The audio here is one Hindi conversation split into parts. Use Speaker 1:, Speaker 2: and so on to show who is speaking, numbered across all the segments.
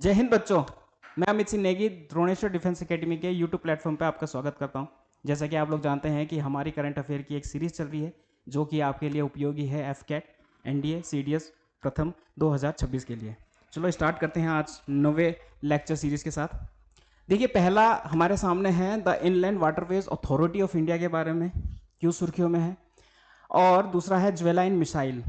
Speaker 1: जय हिंद बच्चों। मैं अमित सिंह नेगी द्रोणेश्वर डिफेंस एकेडमी के यूट्यूब प्लेटफॉर्म पर आपका स्वागत करता हूं। जैसा कि आप लोग जानते हैं कि हमारी करंट अफेयर की एक सीरीज चल रही है जो कि आपके लिए उपयोगी है एफकेट एनडीए सीडीएस प्रथम 2026 के लिए। चलो स्टार्ट करते हैं आज नवे लेक्चर सीरीज के साथ। देखिए, पहला हमारे सामने है the inland waterways authority of India के बारे में, क्यों सुर्खियों में है। और दूसरा है ज्वेलाइन मिसाइल।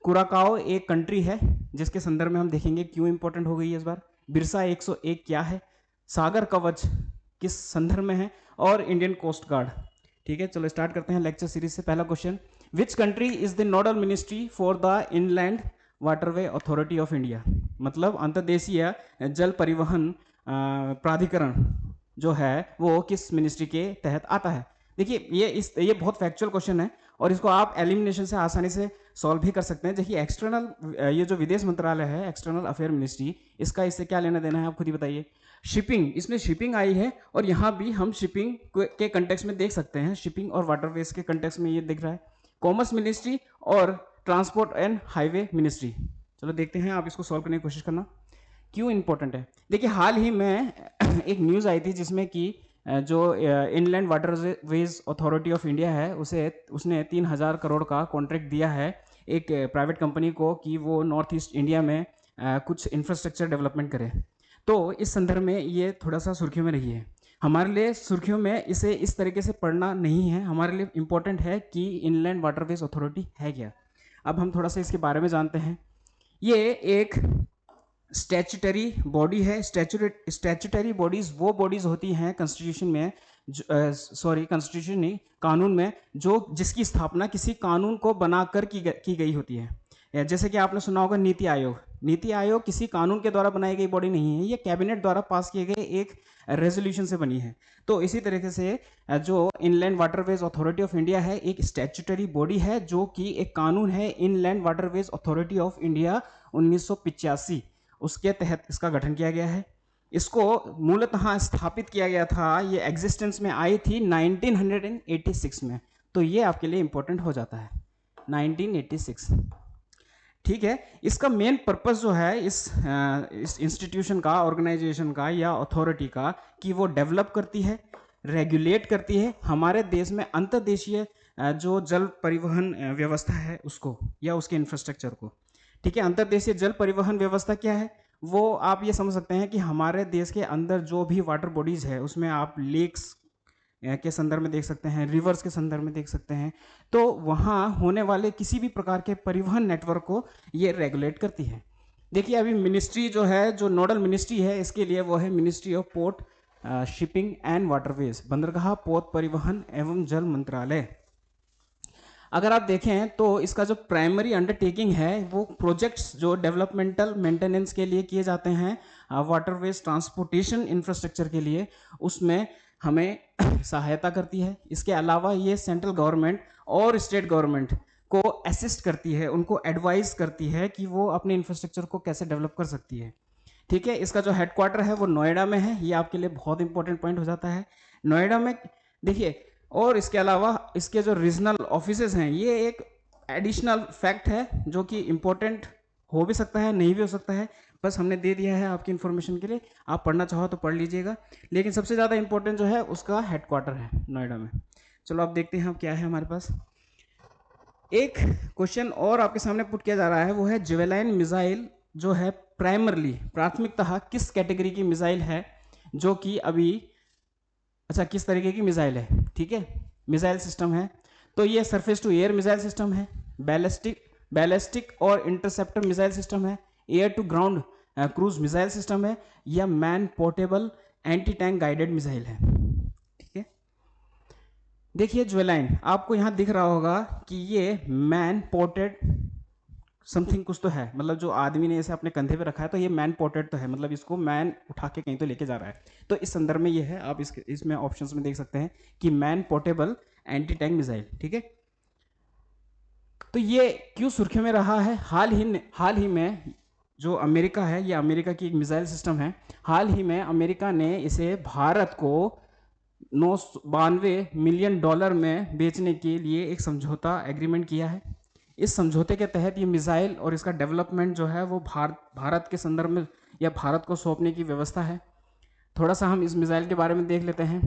Speaker 1: कुराकाओ एक कंट्री है जिसके संदर्भ में हम देखेंगे क्यों इंपॉर्टेंट हो गई है इस बार। बिरसा 101 क्या है, सागर कवच किस संदर्भ में है, और इंडियन कोस्ट गार्ड। ठीक है, चलो स्टार्ट करते हैं लेक्चर सीरीज से। पहला question, which country is the nodal ministry for the inland waterway authority of India. मतलब अंतर्देशीय जल परिवहन प्राधिकरण जो है वो किस मिनिस्ट्री के तहत आता है। देखिए, ये बहुत फैक्चुअल क्वेश्चन है और इसको आप एलिमिनेशन से आसानी से सॉल्व भी कर सकते हैं। देखिए, एक्सटर्नल ये जो विदेश मंत्रालय है, एक्सटर्नल अफेयर मिनिस्ट्री, इसका इससे क्या लेना देना है आप खुद ही बताइए। शिपिंग, इसमें शिपिंग आई है और यहाँ भी हम शिपिंग के कंटेक्स्ट में देख सकते हैं, शिपिंग और वाटरवेज के कंटेक्स्ट में ये दिख रहा है। कॉमर्स मिनिस्ट्री और ट्रांसपोर्ट एंड हाईवे मिनिस्ट्री। चलो देखते हैं, आप इसको सॉल्व करने की कोशिश करना क्यों इंपॉर्टेंट है। देखिए, हाल ही में एक न्यूज़ आई थी जिसमें कि जो inland waterways authority of India है उसने 3,000 करोड़ का कॉन्ट्रैक्ट दिया है एक प्राइवेट कंपनी को कि वो नॉर्थ ईस्ट इंडिया में कुछ इंफ्रास्ट्रक्चर डेवलपमेंट करे। तो इस संदर्भ में ये थोड़ा सा सुर्खियों में रही है। हमारे लिए सुर्खियों में इसे इस तरीके से पढ़ना नहीं है, हमारे लिए इंपॉर्टेंट है कि इनलैंड वाटरवेज अथॉरिटी है क्या। अब हम थोड़ा सा इसके बारे में जानते हैं। ये एक स्टैच्यूटरी बॉडी है। स्टैच्यूटरी बॉडीज वो बॉडीज होती हैं कॉन्स्टिट्यूशन में, कॉन्स्टिट्यूशन नहीं, कानून में, जो जिसकी स्थापना किसी कानून को बनाकर की गई होती है। जैसे कि आपने सुना होगा नीति आयोग। नीति आयोग किसी कानून के द्वारा बनाई गई बॉडी नहीं है, ये कैबिनेट द्वारा पास किए गए एक रेजोल्यूशन से बनी है। तो इसी तरीके से जो inland waterways authority of India है एक स्टैच्यूटरी बॉडी है जो कि एक कानून है, inland waterways authority of India 1985, उसके तहत इसका गठन किया गया है। इसको मूलतः स्थापित किया गया था, ये एग्जिस्टेंस में आई थी 1986 में। तो ये आपके लिए इंपॉर्टेंट हो जाता है 1986। ठीक है, इसका मेन पर्पस जो है इस इंस्टीट्यूशन का, ऑर्गेनाइजेशन का या अथॉरिटी का, कि वो डेवलप करती है, रेगुलेट करती है हमारे देश में अंतर्देशीय जो जल परिवहन व्यवस्था है उसको या उसके इंफ्रास्ट्रक्चर को। ठीक है, अंतर्देशीय जल परिवहन व्यवस्था क्या है, वो आप ये समझ सकते हैं कि हमारे देश के अंदर जो भी वाटर बॉडीज है उसमें आप लेक्स के संदर्भ में देख सकते हैं, रिवर्स के संदर्भ में देख सकते हैं। तो वहाँ होने वाले किसी भी प्रकार के परिवहन नेटवर्क को ये रेगुलेट करती है। देखिए, अभी मिनिस्ट्री जो है, जो नोडल मिनिस्ट्री है इसके लिए, वो है ministry of port, shipping and waterways, बंदरगाह, पोत परिवहन एवं जल मंत्रालय। अगर आप देखें तो इसका जो प्राइमरी अंडरटेकिंग है वो प्रोजेक्ट्स जो डेवलपमेंटल मेंटेनेंस के लिए किए जाते हैं, वाटरवेज ट्रांसपोर्टेशन इंफ्रास्ट्रक्चर के लिए, उसमें हमें सहायता करती है। इसके अलावा ये सेंट्रल गवर्नमेंट और स्टेट गवर्नमेंट को असिस्ट करती है, उनको एडवाइस करती है कि वो अपने इंफ्रास्ट्रक्चर को कैसे डेवलप कर सकती है। ठीक है, इसका जो हेडक्वार्टर है वो नोएडा में है, ये आपके लिए बहुत इंपॉर्टेंट पॉइंट हो जाता है, नोएडा में। देखिए, और इसके अलावा इसके जो रीजनल ऑफिसेज हैं, ये एक एडिशनल फैक्ट है जो कि इंपॉर्टेंट हो भी सकता है, नहीं भी हो सकता है, बस हमने दे दिया है आपकी इन्फॉर्मेशन के लिए। आप पढ़ना चाहो तो पढ़ लीजिएगा, लेकिन सबसे ज़्यादा इंपॉर्टेंट जो है उसका हेडक्वार्टर है नोएडा में। चलो आप देखते हैं अब क्या है हमारे पास। एक क्वेश्चन और आपके सामने पुट किया जा रहा है, वो है ज्वेलाइन मिसाइल जो है प्राइमरली, प्राथमिकतः किस कैटेगरी की मिसाइल है, जो कि अभी, अच्छा, किस तरीके की मिसाइल है। ठीक है, मिसाइल सिस्टम है तो ये surface to air missile system है, बैलिस्टिक और इंटरसेप्टर मिसाइल सिस्टम है, air to ground cruise missile system है, या man portable anti tank guided missile है। ठीक है, देखिए ज्वेलाइन आपको यहां दिख रहा होगा कि ये मैन पोर्टेड समथिंग कुछ तो है, मतलब जो आदमी ने इसे अपने कंधे पे रखा है तो ये मैन पोर्टेड तो है, मतलब इसको मैन उठा के कहीं तो लेके जा रहा है। तो इस संदर्भ में ये है, आप इसमें ऑप्शंस में देख सकते हैं कि man portable anti tank missile. ठीक है, तो ये क्यों सुर्खियों में रहा है। हाल ही में जो अमेरिका है, ये अमेरिका की एक मिसाइल सिस्टम है। हाल ही में अमेरिका ने इसे भारत को 992 मिलियन डॉलर में बेचने के लिए एक समझौता एग्रीमेंट किया है। इस समझौते के तहत ये मिसाइल और इसका डेवलपमेंट जो है वो भारत के संदर्भ में या भारत को सौंपने की व्यवस्था है। थोड़ा सा हम इस मिसाइल के बारे में देख लेते हैं।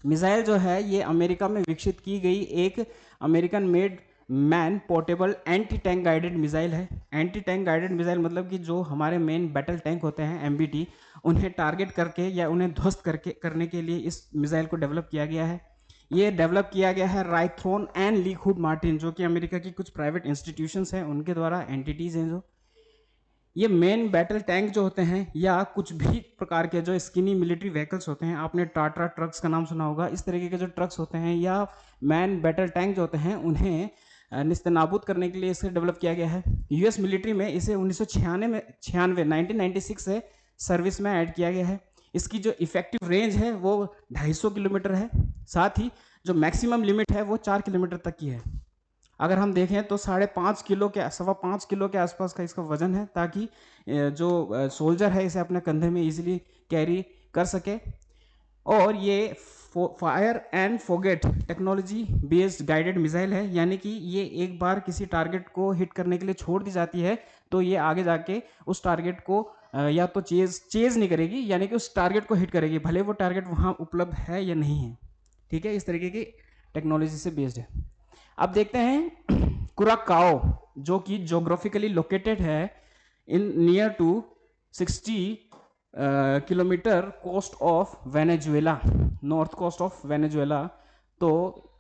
Speaker 1: मिसाइल जो है ये अमेरिका में विकसित की गई एक American made man portable anti tank guided missile है। एंटी टैंक गाइडेड मिसाइल मतलब कि जो हमारे मेन बैटल टैंक होते हैं एमबीटी, उन्हें टारगेट करके या उन्हें ध्वस्त करने के लिए इस मिसाइल को डेवलप किया गया है। ये डेवलप किया गया है राइथ्रोन एंड लॉकहीड मार्टिन, जो कि अमेरिका की कुछ प्राइवेट इंस्टीट्यूशंस हैं उनके द्वारा, एंटिटीज हैं जो। ये मेन बैटल टैंक जो होते हैं या कुछ भी प्रकार के जो स्किनी मिलिट्री व्हीकल्स होते हैं, आपने टाटा ट्रक्स का नाम सुना होगा, इस तरीके के जो ट्रक्स होते हैं या मैन बैटल टैंक जो होते हैं उन्हें निस्तेनाबूद करने के लिए इसे डेवलप किया गया है। यूएस मिलिट्री में इसे 1996 से सर्विस में ऐड किया गया है। इसकी जो इफेक्टिव रेंज है वो 250 किलोमीटर है, साथ ही जो मैक्सिमम लिमिट है वो 4 किलोमीटर तक की है। अगर हम देखें तो 5.5 किलो के 5.25 किलो के आसपास का इसका वजन है, ताकि जो सोल्जर है इसे अपने कंधे में इजीली कैरी कर सके। और ये fire and forget technology based guided missile है, यानी कि ये एक बार किसी टारगेट को हिट करने के लिए छोड़ दी जाती है तो ये आगे जाके उस टारगेट को या तो चेज नहीं करेगी, यानी कि उस टारगेट को हिट करेगी भले वो टारगेट वहाँ उपलब्ध है या नहीं है। ठीक है, इस तरीके की टेक्नोलॉजी से बेस्ड है। अब देखते हैं कुराकाओ, जो कि जोग्राफिकली लोकेटेड है in near to 60 kilometre coast of Venezuela, north coast of Venezuela. तो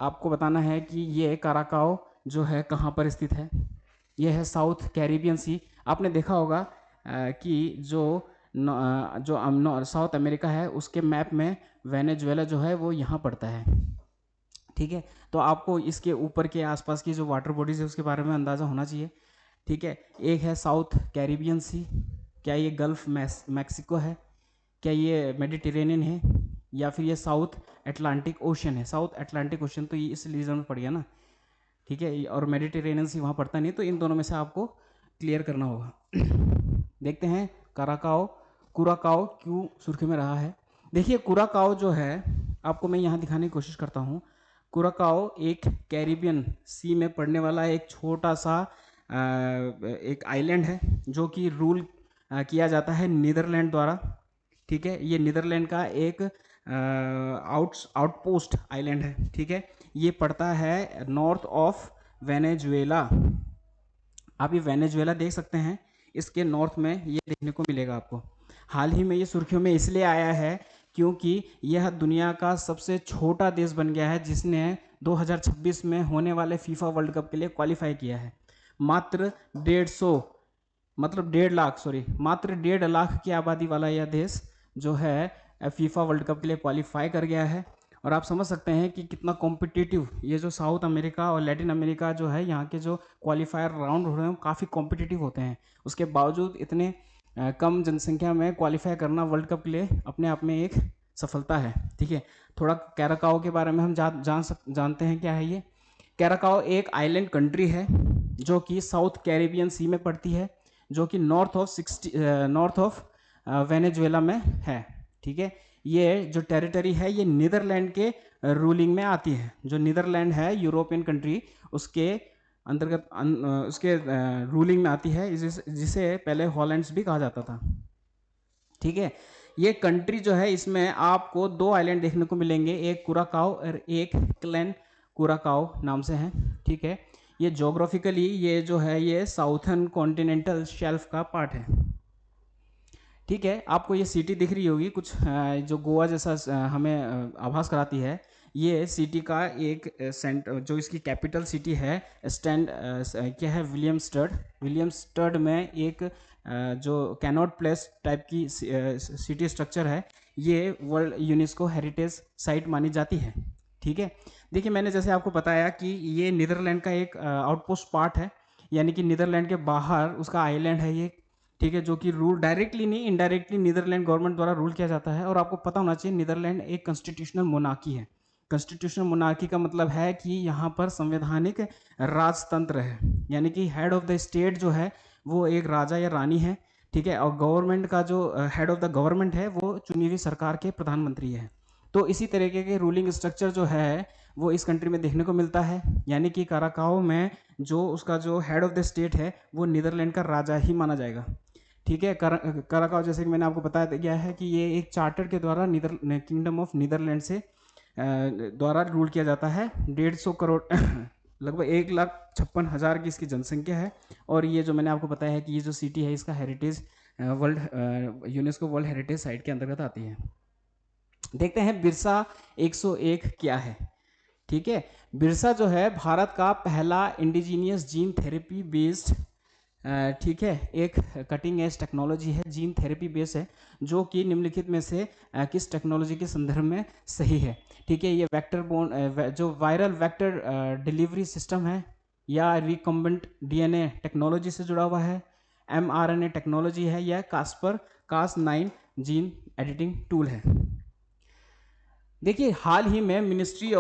Speaker 1: आपको बताना है कि ये काराकाओ जो है कहाँ पर स्थित है। ये है साउथ कैरिबियन सी। आपने देखा होगा कि जो साउथ अमेरिका है उसके मैप में वेनेजुएला जो है वो यहाँ पड़ता है। ठीक है, तो आपको इसके ऊपर के आसपास की जो वाटर बॉडीज है उसके बारे में अंदाज़ा होना चाहिए। ठीक है, एक है साउथ कैरिबियन सी, क्या ये गल्फ मैक्सिको है, क्या ये मेडिटेरेनियन है, या फिर ये साउथ अटलांटिक ओशन है। साउथ अटलांटिक ओशन तो ये इस रीजन में पड़ गया ना। ठीक है, और मेडिटेरेनियन सी वहाँ पड़ता नहीं, तो इन दोनों में से आपको क्लियर करना होगा। देखते हैं कुराकाओ क्यों सुर्खी में रहा है। देखिए कुराकाओ जो है, आपको मैं यहाँ दिखाने की कोशिश करता हूँ। कुराकाओ एक कैरिबियन सी में पड़ने वाला एक छोटा सा एक आइलैंड है जो कि रूल किया जाता है नीदरलैंड द्वारा। ठीक है, ये नीदरलैंड का एक आउटपोस्ट आइलैंड है। ठीक है, ये पड़ता है नॉर्थ ऑफ वेनेजुएला। आप ये वेनेजुएला देख सकते हैं, इसके नॉर्थ में ये देखने को मिलेगा आपको। हाल ही में ये सुर्खियों में इसलिए आया है क्योंकि यह दुनिया का सबसे छोटा देश बन गया है जिसने 2026 में होने वाले फीफा वर्ल्ड कप के लिए क्वालिफाई किया है। मात्र 1.5 लाख की आबादी वाला यह देश जो है फीफा वर्ल्ड कप के लिए क्वालिफाई कर गया है। और आप समझ सकते हैं कि कितना कॉम्पिटिटिव ये जो साउथ अमेरिका और लैटिन अमेरिका जो है, यहाँ के जो क्वालिफायर राउंड हो रहे हैं काफ़ी कॉम्पिटिटिव होते हैं। उसके बावजूद इतने कम जनसंख्या में क्वालिफाई करना वर्ल्ड कप के लिए अपने आप में एक सफलता है। ठीक है, थोड़ा कैराकाओ के बारे में हम जानते हैं क्या है ये। कैराकाओ एक आइलैंड कंट्री है जो कि साउथ कैरिबियन सी में पड़ती है, जो कि नॉर्थ ऑफ वेनेजुएला में है। ठीक है, ये जो टेरिटरी है ये नीदरलैंड के रूलिंग में आती है। जो नीदरलैंड है यूरोपियन कंट्री, उसके अंतर्गत उसके रूलिंग में आती है, जिसे पहले हॉलैंड्स भी कहा जाता था। ठीक है, ये कंट्री जो है इसमें आपको 2 आइलैंड देखने को मिलेंगे, एक कुराकाओ और एक क्लैन कुराकाओ नाम से है। ठीक है, ये जोग्राफिकली ये जो है ये साउथर्न कॉन्टिनेंटल शेल्फ का पार्ट है। ठीक है, आपको ये सिटी दिख रही होगी कुछ जो गोवा जैसा हमें आभास कराती है। ये सिटी का एक जो इसकी कैपिटल सिटी है क्या है, विलियमस्टड में एक जो कैनॉट प्लेस टाइप की सिटी स्ट्रक्चर है, ये वर्ल्ड यूनेस्को हेरिटेज साइट मानी जाती है। ठीक है, देखिए मैंने जैसे आपको बताया कि ये नीदरलैंड का एक आउटपोस्ट पार्ट है, यानी कि नीदरलैंड के बाहर उसका आइलैंड है ये। ठीक है, जो कि रूल डायरेक्टली नहीं इनडायरेक्टली नीदरलैंड गवर्नमेंट द्वारा रूल किया जाता है। और आपको पता होना चाहिए नीदरलैंड एक कॉन्स्टिट्यूशनल मोनार्की है। कॉन्स्टिट्यूशनल मोनार्की का मतलब है कि यहाँ पर संवैधानिक राजतंत्र है, यानी कि हेड ऑफ द स्टेट जो है वो एक राजा या रानी है। ठीक है, और गवर्नमेंट का जो हेड ऑफ द गवर्नमेंट है वो चुनी हुई सरकार के प्रधानमंत्री है। तो इसी तरीके के रूलिंग स्ट्रक्चर जो है वो इस कंट्री में देखने को मिलता है, यानी कि काराकाओ में जो उसका जो हेड ऑफ द स्टेट है वो नीदरलैंड का राजा ही माना जाएगा। ठीक है। कराकाओ जैसे कि मैंने आपको बताया गया है कि ये एक चार्टर के द्वारा किंगडम ऑफ नीदरलैंड से द्वारा रूल किया जाता है। 150 करोड़ लगभग 1,56,000 की इसकी जनसंख्या है। और ये जो मैंने आपको बताया है कि ये जो सिटी है इसका heritage world UNESCO world heritage site के अंतर्गत आती है। देखते हैं बिरसा 101 क्या है। ठीक है, बिरसा जो है भारत का पहला इंडिजीनियस जीन थेरेपी बेस्ड, ठीक है, एक कटिंग एज टेक्नोलॉजी है, जीन थेरेपी बेस है, जो कि निम्नलिखित में से किस टेक्नोलॉजी के संदर्भ में सही है। ठीक है, ये वेक्टर बोन जो वायरल वेक्टर डिलीवरी सिस्टम है, या रिकम्बेंट डीएनए टेक्नोलॉजी से जुड़ा हुआ है, एमआरएनए टेक्नोलॉजी है, या कास9 जीन एडिटिंग टूल है। देखिए, हाल ही में ministry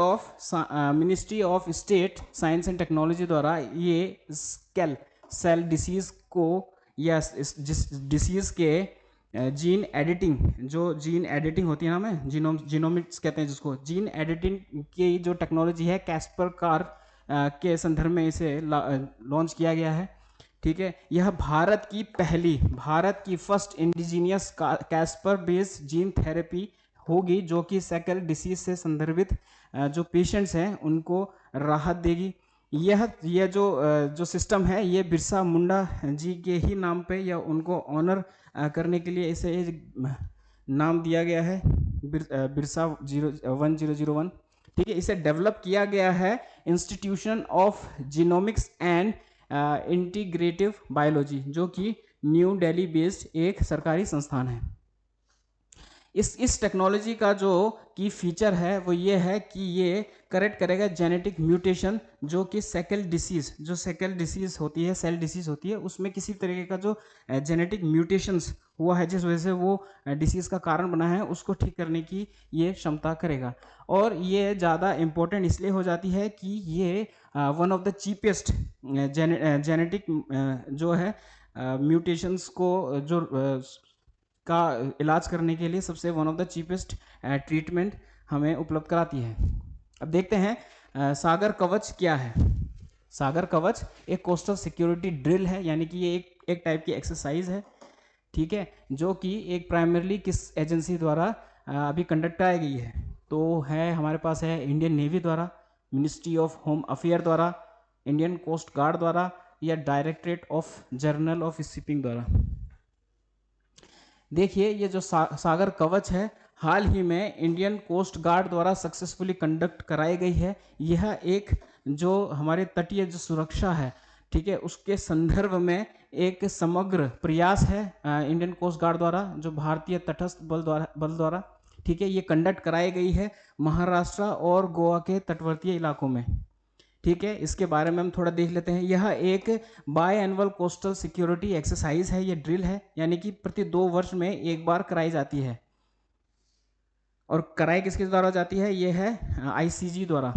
Speaker 1: of state science and technology द्वारा ये स्केल सेल डिसीज को, या जिस डिसीज के जीन एडिटिंग, जो जीन एडिटिंग होती है ना, में जीनोमिक्स कहते हैं जिसको, जीन एडिटिंग की जो टेक्नोलॉजी है कैस्पर कार के संदर्भ में इसे लॉन्च किया गया है। ठीक है, यह भारत की first indigenous Caspar based gene therapy होगी, जो कि सेकल डिसीज से संदर्भित जो पेशेंट्स हैं उनको राहत देगी। यह जो सिस्टम है, ये बिरसा मुंडा जी के ही नाम पे, या उनको ऑनर करने के लिए इसे नाम दिया गया है, बिरसा 1001। ठीक है, इसे डेवलप किया गया है institution of genomics and integrative biology, जो कि न्यू दिल्ली बेस्ड एक सरकारी संस्थान है। इस टेक्नोलॉजी का जो की फीचर है वो ये है कि ये करेक्ट करेगा जेनेटिक म्यूटेशन, जो कि सेल डिसीज होती है, सेल डिसीज होती है, उसमें किसी तरीके का जो जेनेटिक म्यूटेशंस हुआ है जिस वजह से वो डिसीज का कारण बना है, उसको ठीक करने की ये क्षमता करेगा। और ये ज़्यादा इम्पोर्टेंट इसलिए हो जाती है कि ये one of the cheapest genetic जो है म्यूटेशंस को जो का इलाज करने के लिए सबसे one of the cheapest treatment हमें उपलब्ध कराती है। अब देखते हैं सागर कवच क्या है। सागर कवच एक कोस्टल सिक्योरिटी ड्रिल है, यानी कि ये एक टाइप की एक्सरसाइज है। ठीक है, जो कि एक प्राइमरली किस एजेंसी द्वारा अभी कंडक्ट कराई गई है, तो है हमारे पास है इंडियन नेवी द्वारा, मिनिस्ट्री ऑफ होम अफेयर द्वारा, इंडियन कोस्ट गार्ड द्वारा, या directorate of journal of shipping द्वारा। देखिए, ये जो सागर कवच है, हाल ही में इंडियन कोस्ट गार्ड द्वारा सक्सेसफुली कंडक्ट कराई गई है। यह एक जो हमारे तटीय जो सुरक्षा है, ठीक है, उसके संदर्भ में एक समग्र प्रयास है इंडियन कोस्ट गार्ड द्वारा, जो भारतीय तटस्थ बल द्वारा, ठीक है, ये कंडक्ट कराई गई है महाराष्ट्र और गोवा के तटवर्तीय इलाकों में। ठीक है, इसके बारे में हम थोड़ा देख लेते हैं। यह एक by annual coastal security exercise है, ये ड्रिल है, यानी कि प्रति 2 वर्ष में एक बार कराई जाती है। और कराई किसके द्वारा जाती है? ये है आईसीजी द्वारा।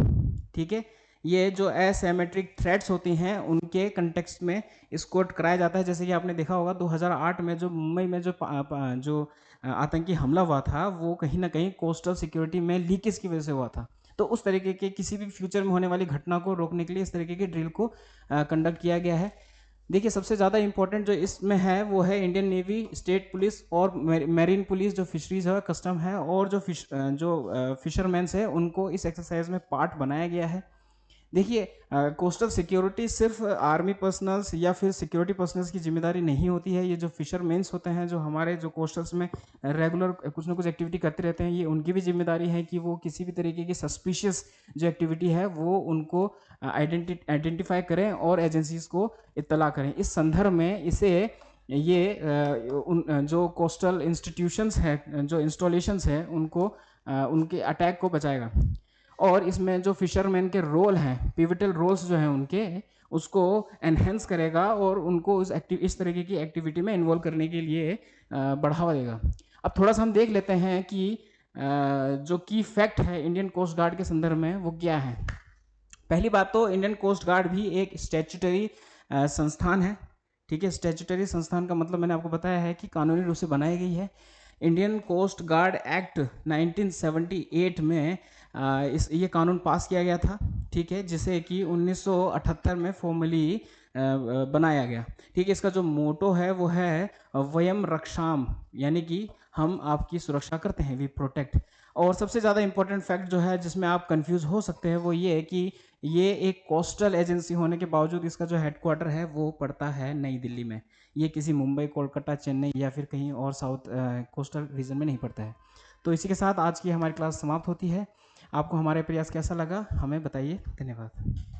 Speaker 1: ठीक है, ये जो एसिमेट्रिक थ्रेट्स होती हैं उनके कंटेक्स्ट में इसको कराया जाता है। जैसे कि आपने देखा होगा 2008 में जो मुंबई में जो आतंकी हमला हुआ था, वो कहीं ना कहीं कोस्टल सिक्योरिटी में लीकेज की वजह से हुआ था। तो उस तरीके के किसी भी फ्यूचर में होने वाली घटना को रोकने के लिए इस तरीके के ड्रिल को कंडक्ट किया गया है। देखिए, सबसे ज़्यादा इंपॉर्टेंट जो इसमें है वो है इंडियन नेवी, स्टेट पुलिस और मैरीन पुलिस, जो फिशरीज है, कस्टम है, और जो फिशरमैन्स है, उनको इस एक्सरसाइज में पार्ट बनाया गया है। देखिए, कोस्टल सिक्योरिटी सिर्फ आर्मी पर्सनल्स या फिर सिक्योरिटी पर्सनल्स की जिम्मेदारी नहीं होती है। ये जो फिशरमैन्स होते हैं, जो हमारे जो कोस्टल्स में रेगुलर कुछ ना कुछ एक्टिविटी करते रहते हैं, ये उनकी भी जिम्मेदारी है कि वो किसी भी तरीके की सस्पिशियस जो एक्टिविटी है वो उनको आइडेंटिफाई करें और एजेंसीज को इत्तला करें। इस संदर्भ में इसे जो कोस्टल इंस्टीट्यूशंस है, जो इंस्टॉलेशंस है, उनको उनके अटैक को बचाएगा। और इसमें जो फिशरमैन के रोल हैं, पिवटल रोल्स जो हैं उनके, उसको एनहेंस करेगा और उनको इस तरीके की एक्टिविटी में इन्वॉल्व करने के लिए बढ़ावा देगा। अब थोड़ा सा हम देख लेते हैं कि जो की फैक्ट है इंडियन कोस्ट गार्ड के संदर्भ में वो क्या है। पहली बात तो इंडियन कोस्ट गार्ड भी एक स्टैट्यूटरी संस्थान है। ठीक है, स्टैट्यूटरी संस्थान का मतलब मैंने आपको बताया है कि कानूनी रूप से बनाई गई है। इंडियन कोस्ट गार्ड एक्ट 1978 में ये कानून पास किया गया था। ठीक है, जिसे कि 1978 में फॉर्मली बनाया गया। ठीक है, इसका जो मोटो है वो है वयम रक्षाम, यानी कि हम आपकी सुरक्षा करते हैं, वी प्रोटेक्ट। और सबसे ज़्यादा इंपॉर्टेंट फैक्ट जो है जिसमें आप कंफ्यूज हो सकते हैं वो ये है कि ये एक कोस्टल एजेंसी होने के बावजूद इसका जो हेडक्वार्टर है वो पड़ता है नई दिल्ली में। ये किसी मुंबई, कोलकाता, चेन्नई या फिर कहीं और साउथ कोस्टल रीजन में नहीं पड़ता है। तो इसी के साथ आज की हमारी क्लास समाप्त होती है। आपको हमारे प्रयास कैसा लगा हमें बताइए। धन्यवाद।